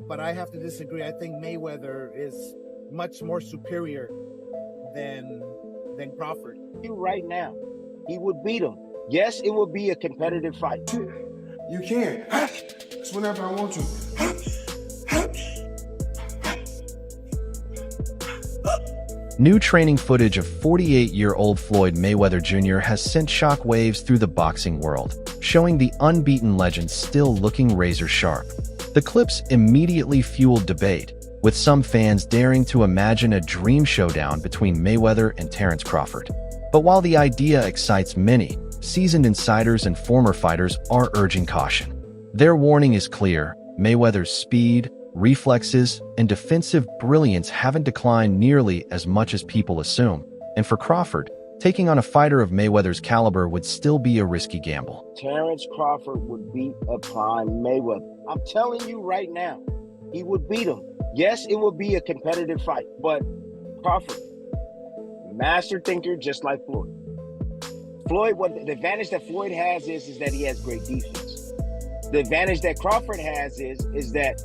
but I have to disagree. I think Mayweather is much more superior than Crawford. Right now, he would beat him. Yes, it would be a competitive fight. You can. It's whenever I want to. New training footage of 48-year-old Floyd Mayweather Jr. has sent shockwaves through the boxing world, showing the unbeaten legend still looking razor-sharp. The clips immediately fueled debate, with some fans daring to imagine a dream showdown between Mayweather and Terence Crawford. But while the idea excites many, seasoned insiders and former fighters are urging caution. Their warning is clear: Mayweather's speed, reflexes, and defensive brilliance haven't declined nearly as much as people assume. And for Crawford, taking on a fighter of Mayweather's caliber would still be a risky gamble. Terence Crawford would beat a prime Mayweather. I'm telling you right now, he would beat him. Yes, it would be a competitive fight, but Crawford, master thinker just like Floyd. The advantage that Floyd has is that he has great defense. The advantage that Crawford has is that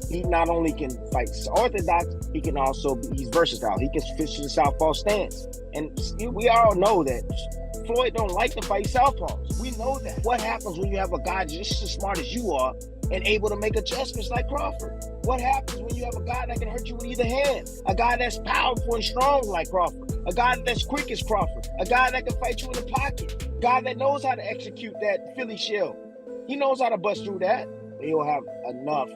he not only can fight orthodox, he can also he's versatile. He can fish the southpaw stance. And we all know that Floyd don't like to fight southpaws. We know that. What happens when you have a guy just as smart as you are and able to make adjustments like Crawford? What happens when you have a guy that can hurt you with either hand? A guy that's powerful and strong like Crawford. A guy that's quick as Crawford. A guy that can fight you in the pocket. A guy that knows how to execute that Philly shell. He knows how to bust through that. He'll have enough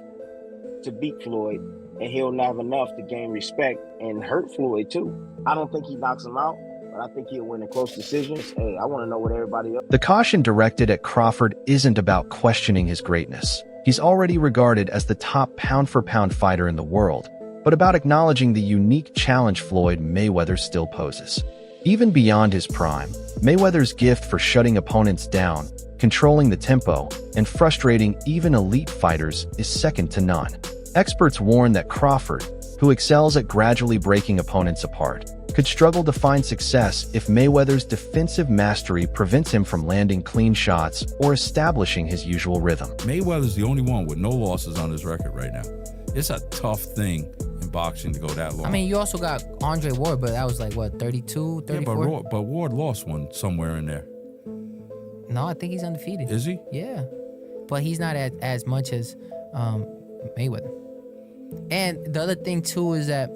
to beat Floyd, and he'll have enough to gain respect and hurt Floyd too. I don't think he knocks him out, but I think he'll win in close decisions. Hey, I want to know what everybody else. The caution directed at Crawford isn't about questioning his greatness. He's already regarded as the top pound-for-pound fighter in the world, but about acknowledging the unique challenge Floyd Mayweather still poses. Even beyond his prime, Mayweather's gift for shutting opponents down, controlling the tempo, and frustrating even elite fighters is second to none. Experts warn that Crawford, who excels at gradually breaking opponents apart, could struggle to find success if Mayweather's defensive mastery prevents him from landing clean shots or establishing his usual rhythm. Mayweather's the only one with no losses on his record right now. It's a tough thing in boxing to go that long. I mean, you also got Andre Ward, but that was like, what, 32, 34? Yeah, but Ward lost one somewhere in there. No, I think he's undefeated. Is he? Yeah. But he's not as much as Mayweather. And the other thing, too, is that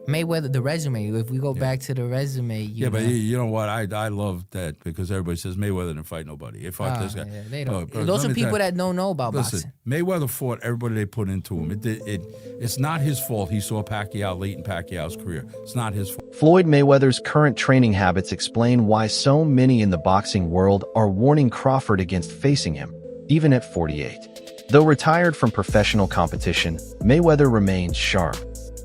Mayweather, the resume, if we go back to the resume, but you know what? I love that because everybody says Mayweather didn't fight nobody. He fought this guy. Yeah, they don't. Those are people that don't know about boxing. Mayweather fought everybody they put into him. It's not his fault he saw Pacquiao late in Pacquiao's career. It's not his fault. Floyd Mayweather's current training habits explain why so many in the boxing world are warning Crawford against facing him, even at 48. Though retired from professional competition, Mayweather remains sharp,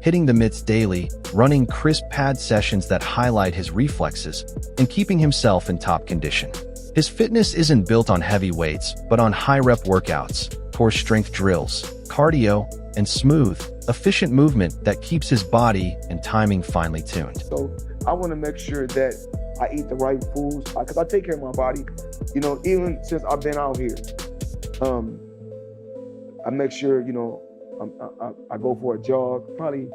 hitting the mitts daily, running crisp pad sessions that highlight his reflexes, and keeping himself in top condition. His fitness isn't built on heavy weights, but on high-rep workouts, core strength drills, cardio, and smooth, efficient movement that keeps his body and timing finely tuned. So I want to make sure that I eat the right foods, because I take care of my body. You know, even since I've been out here, I make sure, you know, I go for a jog, probably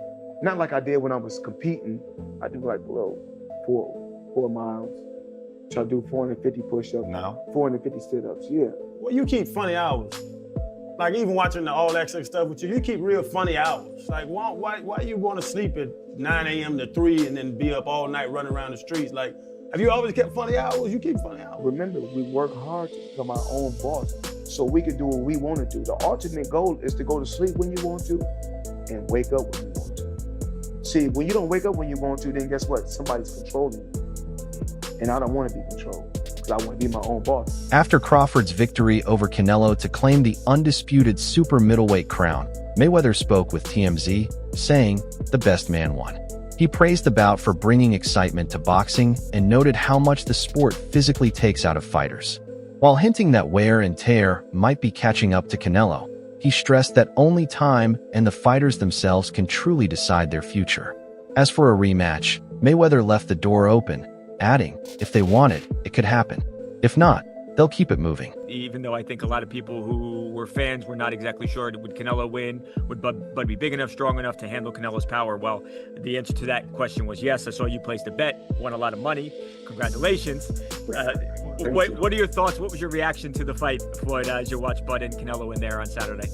not like I did when I was competing. I do like a little 4 miles. Try to do 450 push-ups. No. 450 sit-ups, yeah. Well, you keep funny hours. Like even watching the All Access stuff with you keep real funny hours. Like why you want to sleep at 9 a.m. to 3 and then be up all night running around the streets? Like, have you always kept funny hours? You keep funny hours. Remember, we work hard to become our own boss, so we can do what we want to do. The ultimate goal is to go to sleep when you want to and wake up when you want to. See, when you don't wake up when you want to, then guess what? Somebody's controlling you. And I don't want to be controlled because I want to be my own boss. After Crawford's victory over Canelo to claim the undisputed super middleweight crown, Mayweather spoke with TMZ, saying, "The best man won." He praised the bout for bringing excitement to boxing and noted how much the sport physically takes out of fighters. While hinting that wear and tear might be catching up to Canelo, he stressed that only time and the fighters themselves can truly decide their future. As for a rematch, Mayweather left the door open, adding, if they want it, it could happen. If not, they'll keep it moving. Even though I think a lot of people who were fans were not exactly sure, would Canelo win? Would Bud be big enough, strong enough to handle Canelo's power? Well, the answer to that question was yes. I saw you placed a bet, won a lot of money. Congratulations. What are your thoughts? What was your reaction to the fight, Floyd, as you watched Bud and Canelo in there on Saturday?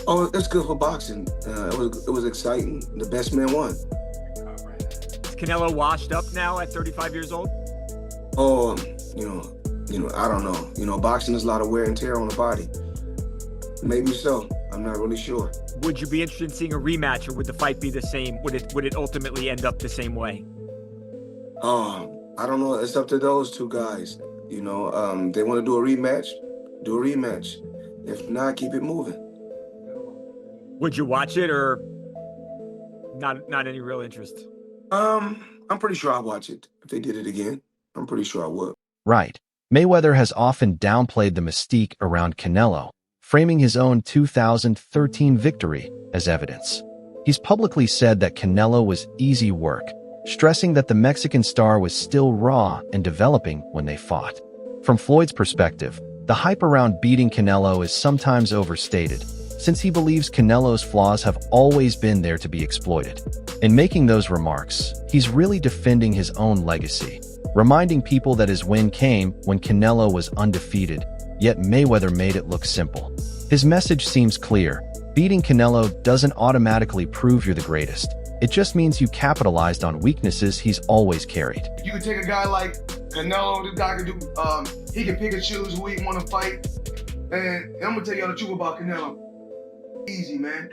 Oh, it's good for boxing. It was exciting. The best man won. Is Canelo washed up now at 35 years old? Oh, I don't know. Boxing is a lot of wear and tear on the body. Maybe so. I'm not really sure. Would you be interested in seeing a rematch, or would the fight be the same? Would it ultimately end up the same way? I don't know. It's up to those two guys. They want to do a rematch. Do a rematch. If not, keep it moving. Would you watch it, or not any real interest? I'm pretty sure I'd watch it if they did it again. I'm pretty sure I would. Right. Mayweather has often downplayed the mystique around Canelo, framing his own 2013 victory as evidence. He's publicly said that Canelo was easy work, stressing that the Mexican star was still raw and developing when they fought. From Floyd's perspective, the hype around beating Canelo is sometimes overstated, since he believes Canelo's flaws have always been there to be exploited. In making those remarks, he's really defending his own legacy, reminding people that his win came when Canelo was undefeated, yet Mayweather made it look simple. His message seems clear. Beating Canelo doesn't automatically prove you're the greatest. It just means you capitalized on weaknesses he's always carried. You can take a guy like Canelo, the guy can do, he can pick and choose who he want to fight. And I'm gonna tell y'all the truth about Canelo. Easy, man.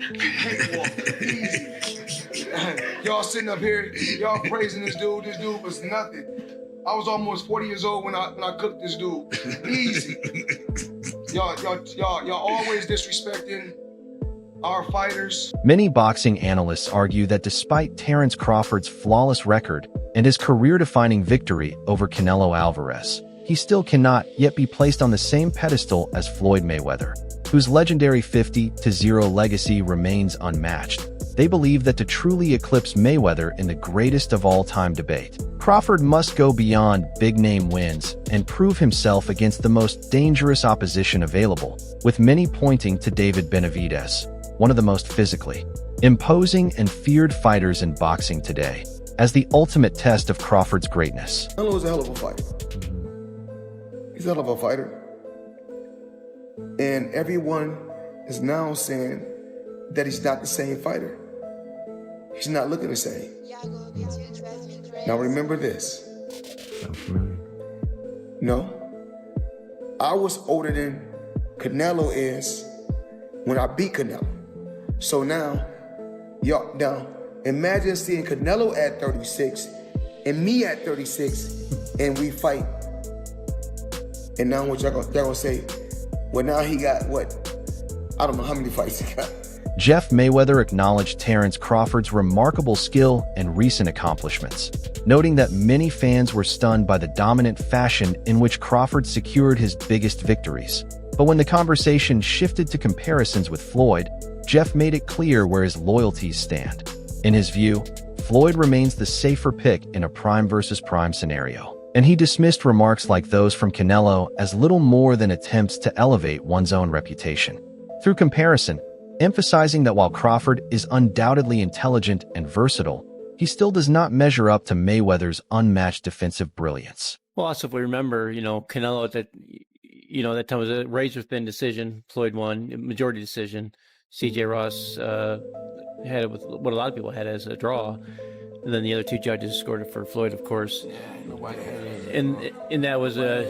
Easy. Y'all sitting up here, y'all praising this dude. This dude was nothing. I was almost 40 years old when I cooked this dude. Easy. Y'all always disrespecting our fighters. Many boxing analysts argue that despite Terence Crawford's flawless record and his career-defining victory over Canelo Alvarez, he still cannot yet be placed on the same pedestal as Floyd Mayweather, whose legendary 50-0 legacy remains unmatched. They believe that to truly eclipse Mayweather in the greatest of all-time debate, Crawford must go beyond big-name wins and prove himself against the most dangerous opposition available, with many pointing to David Benavidez, one of the most physically imposing and feared fighters in boxing today, as the ultimate test of Crawford's greatness. Canelo is a hell of a fighter. He's a hell of a fighter. And everyone is now saying that he's not the same fighter. He's not looking the same. Now remember this. No. I was older than Canelo is when I beat Canelo. So now imagine seeing Canelo at 36 and me at 36 and we fight. And now what y'all gonna say? Well, now he got what? I don't know how many fights he got. Jeff Mayweather acknowledged Terence Crawford's remarkable skill and recent accomplishments, noting that many fans were stunned by the dominant fashion in which Crawford secured his biggest victories. But when the conversation shifted to comparisons with Floyd, Jeff made it clear where his loyalties stand. In his view, Floyd remains the safer pick in a prime versus prime scenario, and he dismissed remarks like those from Canelo as little more than attempts to elevate one's own reputation. Through comparison, emphasizing that while Crawford is undoubtedly intelligent and versatile, he still does not measure up to Mayweather's unmatched defensive brilliance. Well, also, if we remember, Canelo at that time was a razor-thin decision. Floyd won, majority decision. C.J. Ross had it with what a lot of people had as a draw. And then the other two judges scored it for Floyd, of course. And that was a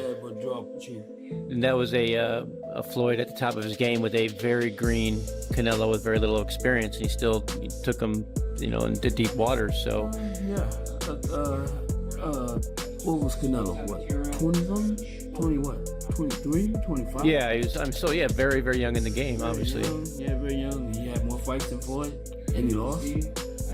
Floyd at the top of his game with a very green Canelo with very little experience, and he still took him, into deep waters. So what was Canelo? What, 20-something? 20 what? 23, 25? Yeah, he was. Very, very young in the game, obviously. Very young. He had more fights than Floyd, and he lost.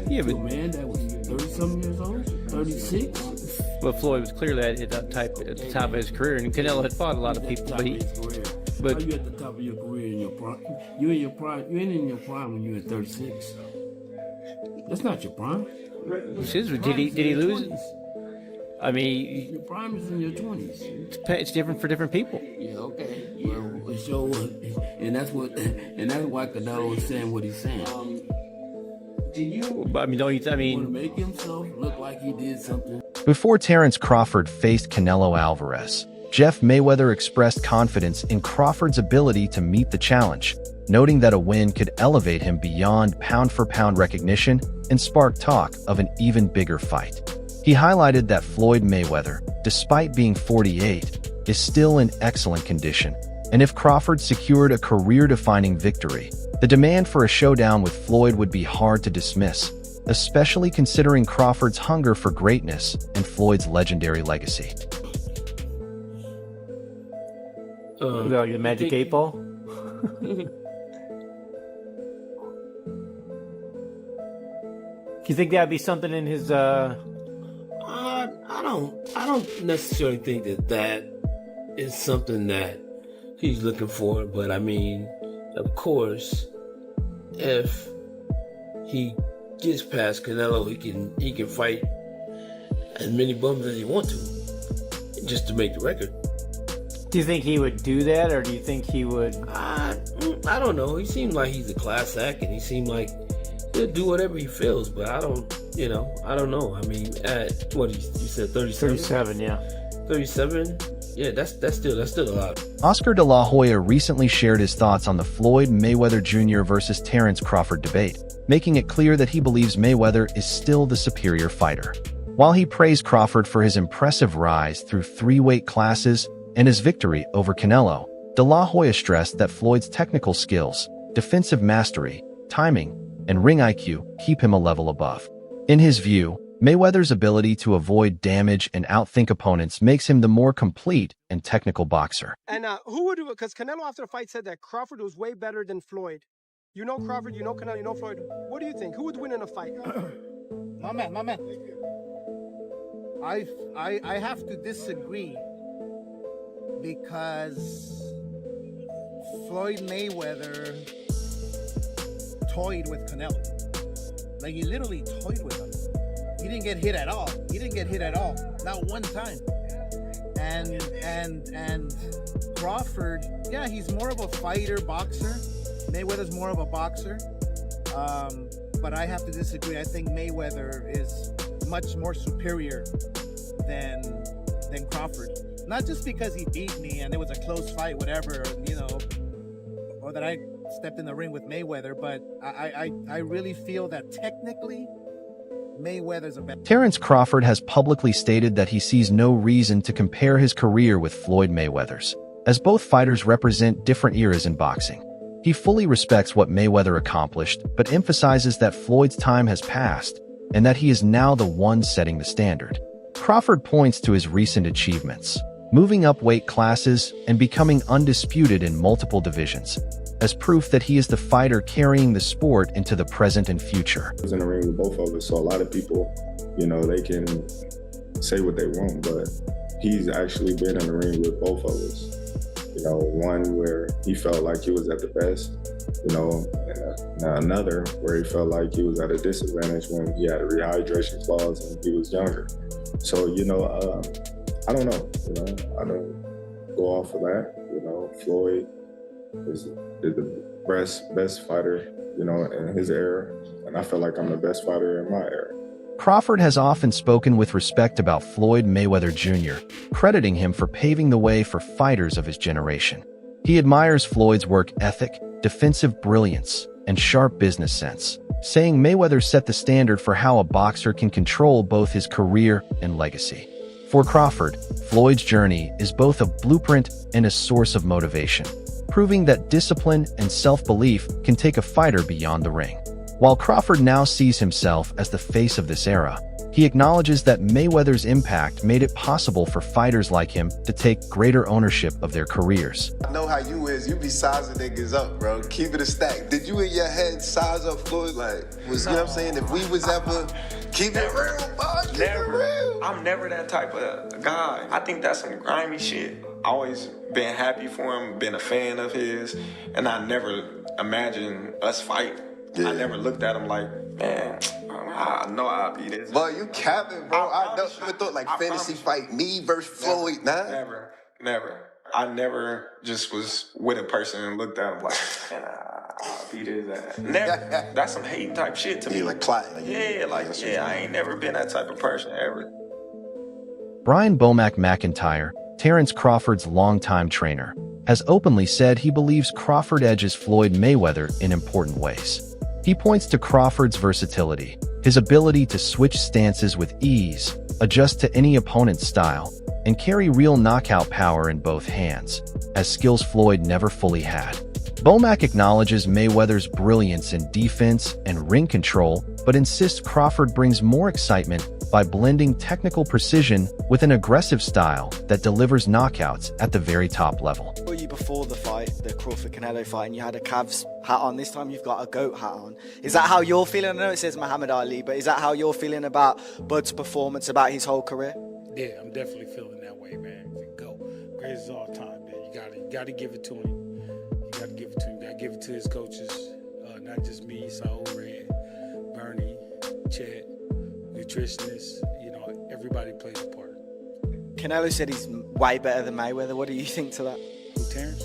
Yeah, but man, that was 30-something years old, 36. But Floyd was clearly at the top of his career, and Canelo had fought a lot of people. But how you at the top of your career in your prime? You in your prime? You ain't in your prime when you at 36. That's not your prime. Did he lose it? I mean, Your prime is in your 20s. it's different for different people. Yeah, okay. Well, it sure was. And that's why Canelo is saying what he's saying. I mean, don't you? I Want to mean, make himself look like he did something. Before Terence Crawford faced Canelo Alvarez, Jeff Mayweather expressed confidence in Crawford's ability to meet the challenge, noting that a win could elevate him beyond pound-for-pound recognition and spark talk of an even bigger fight. He highlighted that Floyd Mayweather, despite being 48, is still in excellent condition, and if Crawford secured a career-defining victory, the demand for a showdown with Floyd would be hard to dismiss, especially considering Crawford's hunger for greatness and Floyd's legendary legacy. like the Magic 8 Ball. Do you think that'd be something in his? I don't necessarily think that is something that he's looking for. But I mean, of course, if he gets past Canelo, he can fight as many bums as he wants to, just to make the record. Do you think he would do that, or do you think he would? I don't know. He seemed like he's a class act, and he seemed like he'll do whatever he feels. But I don't know. I mean, at what you said, 37? 37, yeah. 37. Yeah, that's still a lot. Oscar de la Hoya recently shared his thoughts on the Floyd Mayweather Jr. versus Terence Crawford debate, making it clear that he believes Mayweather is still the superior fighter. While he praised Crawford for his impressive rise through 3 weight classes and his victory over Canelo, de la Hoya stressed that Floyd's technical skills, defensive mastery, timing, and ring IQ keep him a level above. In his view, Mayweather's ability to avoid damage and outthink opponents makes him the more complete and technical boxer. And who would, because Canelo after the fight said that Crawford was way better than Floyd. You know Crawford, you know Canelo, you know Floyd. What do you think? Who would win in a fight? My man. I have to disagree because Floyd Mayweather toyed with Canelo. Like, he literally toyed with him. He didn't get hit at all. Not one time. And Crawford, yeah, he's more of a fighter, boxer. Mayweather's more of a boxer. But I have to disagree. I think Mayweather is much more superior than Crawford. Not just because he beat me and it was a close fight, whatever, or that I stepped in the ring with Mayweather, but I really feel that technically Mayweather's a better. Terence Crawford has publicly stated that he sees no reason to compare his career with Floyd Mayweather's, as both fighters represent different eras in boxing. He fully respects what Mayweather accomplished, but emphasizes that Floyd's time has passed and that he is now the one setting the standard. Crawford points to his recent achievements, moving up weight classes and becoming undisputed in multiple divisions, as proof that he is the fighter carrying the sport into the present and future. I was in the ring with both of us, so a lot of people, they can say what they want, but he's actually been in the ring with both of us. One where he felt like he was at the best, and another where he felt like he was at a disadvantage when he had a rehydration clause and he was younger. So, I don't know, I don't go off of that. Floyd is the best fighter, in his era, and I feel like I'm the best fighter in my era. Crawford has often spoken with respect about Floyd Mayweather Jr., crediting him for paving the way for fighters of his generation. He admires Floyd's work ethic, defensive brilliance, and sharp business sense, saying Mayweather set the standard for how a boxer can control both his career and legacy. For Crawford, Floyd's journey is both a blueprint and a source of motivation, proving that discipline and self-belief can take a fighter beyond the ring. While Crawford now sees himself as the face of this era, he acknowledges that Mayweather's impact made it possible for fighters like him to take greater ownership of their careers. I know how you is. You be sizing niggas up, bro. Keep it a stack. Did you in your head size up Floyd? You know what I'm saying? If we was ever keep it real, boy, keep it real. I'm never that type of guy. I think that's some grimy shit. Always been happy for him, been a fan of his, and I never imagined us fighting. Yeah. I never looked at him like, man, I know I'll beat his. But you capping, bro. I never thought like fantasy fight me versus Floyd. Nah. Never. I never just was with a person and looked at him like, man, I'll beat his ass. Never. That's some hate type shit to me. Like plotting. I ain't never been that type of person ever. Brian Bomack McIntyre, Terence Crawford's longtime trainer, has openly said he believes Crawford edges Floyd Mayweather in important ways. He points to Crawford's versatility, his ability to switch stances with ease, adjust to any opponent's style, and carry real knockout power in both hands, as skills Floyd never fully had. Bomack acknowledges Mayweather's brilliance in defense and ring control, but insists Crawford brings more excitement by blending technical precision with an aggressive style that delivers knockouts at the very top level. You before the fight, the Crawford-Canelo fight, and you had a Cavs hat on. This time you've got a GOAT hat on. Is that how you're feeling? I know it says Muhammad Ali, but is that how you're feeling about Bud's performance, about his whole career? Yeah, I'm definitely feeling that way, man. GOAT, greatest of all time, man. You gotta give it to him. You gotta give it to him. You gotta give it to his coaches, not just me, Saul Red, Bernie, Chet, nutritionists. You know, everybody plays a part. Canelo said he's way better than Mayweather. What do you think to that? Who, Terence?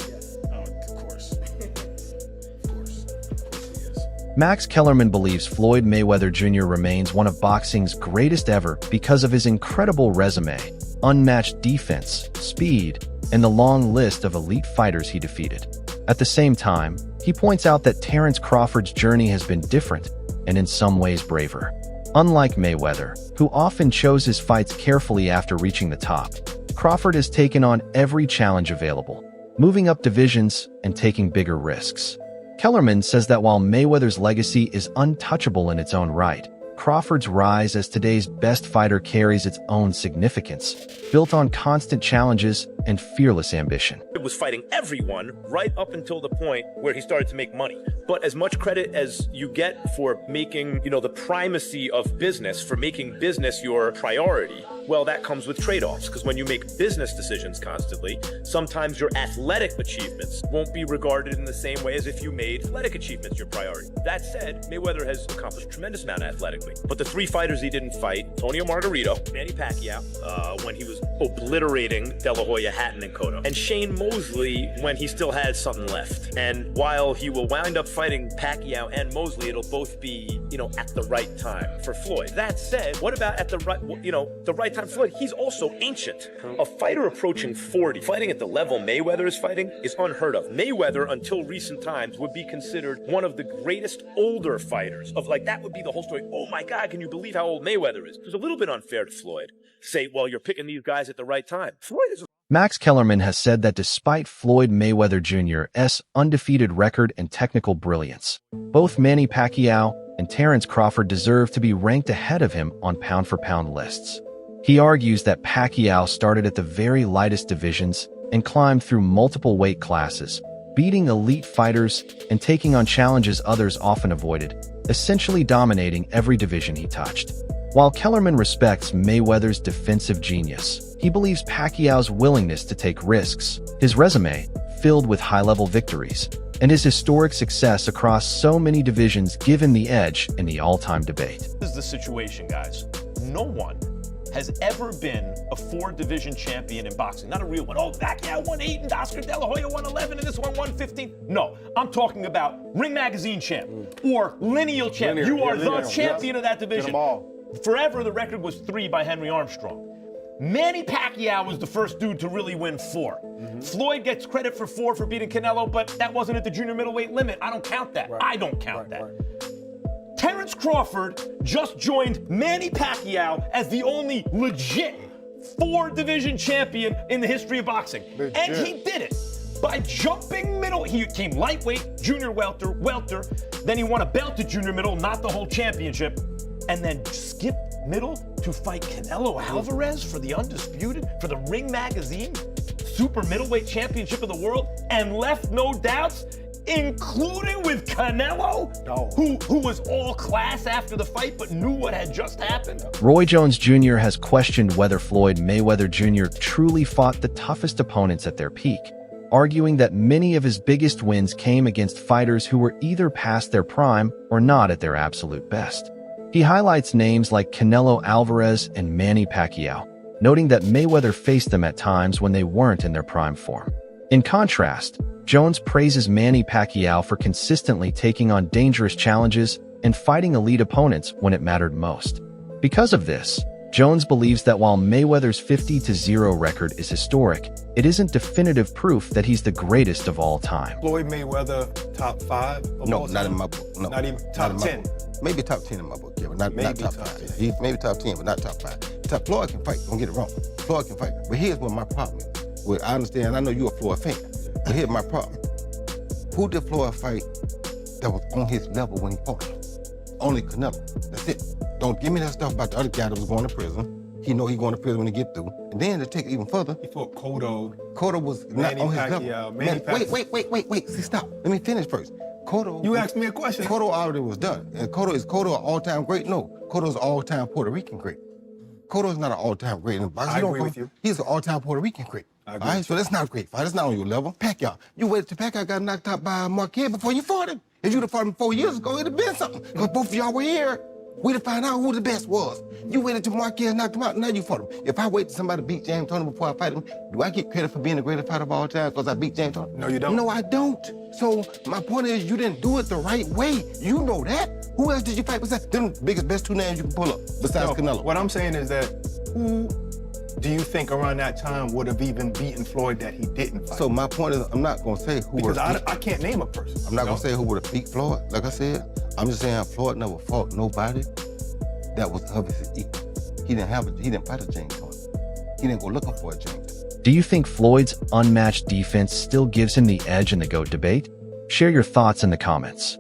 Yes. Oh, of course. Of course he is. Max Kellerman believes Floyd Mayweather Jr. remains one of boxing's greatest ever because of his incredible resume, unmatched defense, speed, and the long list of elite fighters he defeated. At the same time, he points out that Terence Crawford's journey has been different and in some ways braver. Unlike Mayweather, who often chose his fights carefully after reaching the top, Crawford has taken on every challenge available, moving up divisions and taking bigger risks. Kellerman says that while Mayweather's legacy is untouchable in its own right, Crawford's rise as today's best fighter carries its own significance, built on constant challenges and fearless ambition. He was fighting everyone right up until the point where he started to make money. But as much credit as you get for making, the primacy of business, for making business your priority, well, that comes with trade-offs, because when you make business decisions constantly, sometimes your athletic achievements won't be regarded in the same way as if you made athletic achievements your priority. That said, Mayweather has accomplished a tremendous amount athletically. But the three fighters he didn't fight, Antonio Margarito, Manny Pacquiao, when he was obliterating De La Hoya, Hatton, and Cotto, and Shane Mosley when he still had something left. And while he will wind up fighting Pacquiao and Mosley, it'll both be, at the right time for Floyd. That said, what about at the right time for Floyd? He's also ancient. A fighter approaching 40, fighting at the level Mayweather is fighting, is unheard of. Mayweather, until recent times, would be considered one of the greatest older fighters. That would be the whole story. Oh my God, can you believe how old Mayweather is? It's a little bit unfair to Floyd. Say, well, you're picking these guys at the right time. Floyd is... Max Kellerman has said that despite Floyd Mayweather Jr.'s undefeated record and technical brilliance, both Manny Pacquiao and Terence Crawford deserve to be ranked ahead of him on pound-for-pound lists. He argues that Pacquiao started at the very lightest divisions and climbed through multiple weight classes, beating elite fighters and taking on challenges others often avoided, essentially dominating every division he touched. While Kellerman respects Mayweather's defensive genius, he believes Pacquiao's willingness to take risks, his resume, filled with high-level victories, and his historic success across so many divisions give him the edge in the all-time debate. This is the situation, guys. No one has ever been a 4-division champion in boxing. Not a real one. Oh, Pacquiao won 8 and Oscar De La Hoya won 11 and this one won 15. No, I'm talking about Ring Magazine champ or lineal champ. You are the champion of that division. Get them all. Forever, the record was 3 by Henry Armstrong. Manny Pacquiao was the first dude to really win 4. Floyd gets credit for 4 for beating Canelo, but that wasn't at the junior middleweight limit. I don't count that. I don't count that. Terence Crawford just joined Manny Pacquiao as the only legit 4-division champion in the history of boxing. And he did it by jumping middle. He came lightweight, junior welter, then he won a belt at junior middle, not the whole championship, and then skipped middle to fight Canelo Alvarez for the undisputed, for the Ring Magazine super middleweight championship of the world, and left no doubts, including with Canelo, who was all class after the fight but knew what had just happened. Roy Jones Jr. has questioned whether Floyd Mayweather Jr. truly fought the toughest opponents at their peak, arguing that many of his biggest wins came against fighters who were either past their prime or not at their absolute best. He highlights names like Canelo Alvarez and Manny Pacquiao, noting that Mayweather faced them at times when they weren't in their prime form. In contrast, Jones praises Manny Pacquiao for consistently taking on dangerous challenges and fighting elite opponents when it mattered most. Because of this, Jones believes that while Mayweather's 50-0 record is historic, it isn't definitive proof that he's the greatest of all time. Floyd Mayweather, top 5? No, not in my book. No, not even top 10? Maybe top 10 in my book, yeah, but not top 5. He's maybe top 10, but not top 5. Floyd can fight, don't get it wrong. Floyd can fight. But here's what my problem is. Well, I understand, I know you're a Floyd fan, but here's my problem. Who did Floyd fight that was on his level when he fought him? Only Canelo. That's it. Don't give me that stuff about the other guy that was going to prison. He know he going to prison when he get through. And then to take it even further. He fought Cotto. Cotto was not on his level. Wait. See, stop. Let me finish first. Cotto. You asked me a question. Cotto already was done. And Cotto an all-time great? No. Cotto's an all-time Puerto Rican great. Cotto's not an all-time great in boxing. I agree with you. He's an all-time Puerto Rican great. I All agree. right, so that's not a great fight. That's not on your level. Pacquiao. You waited till Pacquiao got knocked out by Marquez before you fought him. If you'd have fought him 4 years ago, it'd have been something. Because both of y'all were here. We'd have found out who the best was. You waited till Marquez knocked him out, now you fought him. If I wait till somebody beat James Toney before I fight him, do I get credit for being the greatest fighter of all time because I beat James Toney? No, you don't. No, I don't. So my point is, you didn't do it the right way. You know that. Who else did you fight besides them? Best 2 names you can pull up besides Canelo. What I'm saying is that who do you think around that time would have even beaten Floyd that he didn't fight? So my point is, I'm not gonna say who because would I can't name a person. I'm not gonna say who would have beat Floyd. Like I said, I'm just saying Floyd never fought nobody that was of his equal. He didn't fight a James Toney. He didn't go looking for a James. Do you think Floyd's unmatched defense still gives him the edge in the GOAT debate? Share your thoughts in the comments.